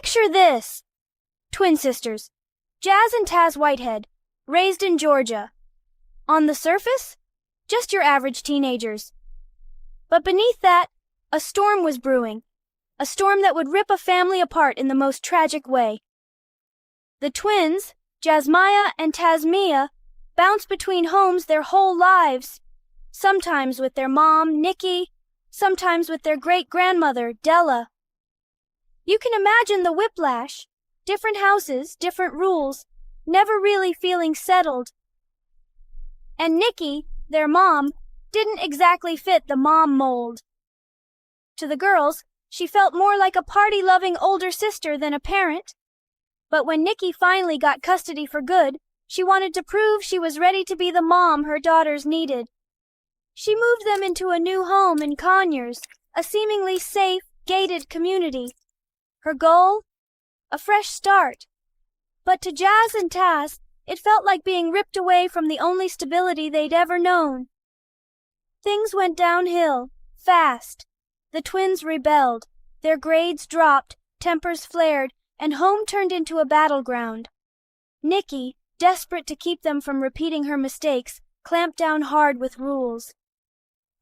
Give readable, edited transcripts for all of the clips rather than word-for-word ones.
Picture this. Twin sisters, Jazz and Taz Whitehead, raised in Georgia. On the surface, just your average teenagers. But beneath that, a storm was brewing. A storm that would rip a family apart in the most tragic way. The twins, Jasmaya and Tasmia, bounced between homes their whole lives. Sometimes with their mom, Nikki, sometimes with their great-grandmother, Della. You can imagine the whiplash. Different houses, different rules, never really feeling settled. And Nikki, their mom, didn't exactly fit the mom mold. To the girls, she felt more like a party-loving older sister than a parent. But when Nikki finally got custody for good, she wanted to prove she was ready to be the mom her daughters needed. She moved them into a new home in Conyers, a seemingly safe, gated community. Her goal? A fresh start. But to Jazz and Taz, it felt like being ripped away from the only stability they'd ever known. Things went downhill, fast. The twins rebelled. Their grades dropped, tempers flared, and home turned into a battleground. Nikki, desperate to keep them from repeating her mistakes, clamped down hard with rules.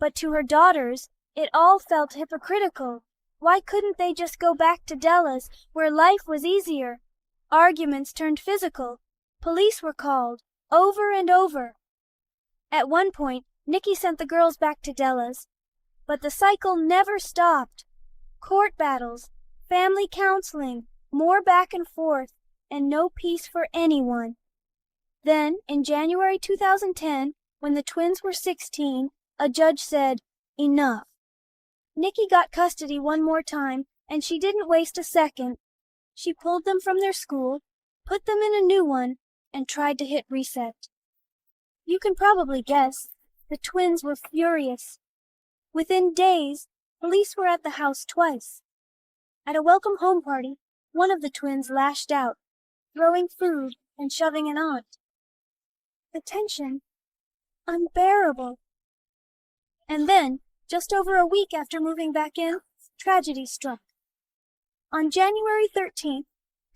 But to her daughters, it all felt hypocritical. Why couldn't they just go back to Della's, where life was easier? Arguments turned physical. Police were called, over and over. At one point, Nikki sent the girls back to Della's. But the cycle never stopped. Court battles, family counseling, more back and forth, and no peace for anyone. Then, in January 2010, when the twins were 16, a judge said, "Enough." Nikki got custody one more time, and she didn't waste a second. She pulled them from their school, put them in a new one, and tried to hit reset. You can probably guess, the twins were furious. Within days, police were at the house twice. At a welcome home party, one of the twins lashed out, throwing food and shoving an aunt. The tension, unbearable. And then, just over a week after moving back in, tragedy struck. On January 13th,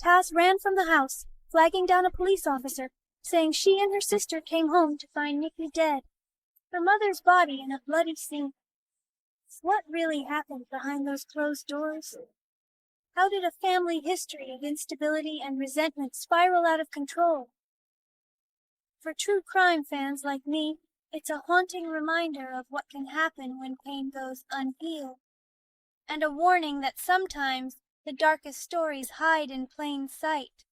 Taz ran from the house, flagging down a police officer, saying she and her sister came home to find Nikki dead, her mother's body in a bloody scene. What really happened behind those closed doors? How did a family history of instability and resentment spiral out of control? For true crime fans like me, it's a haunting reminder of what can happen when pain goes unhealed, and a warning that sometimes the darkest stories hide in plain sight.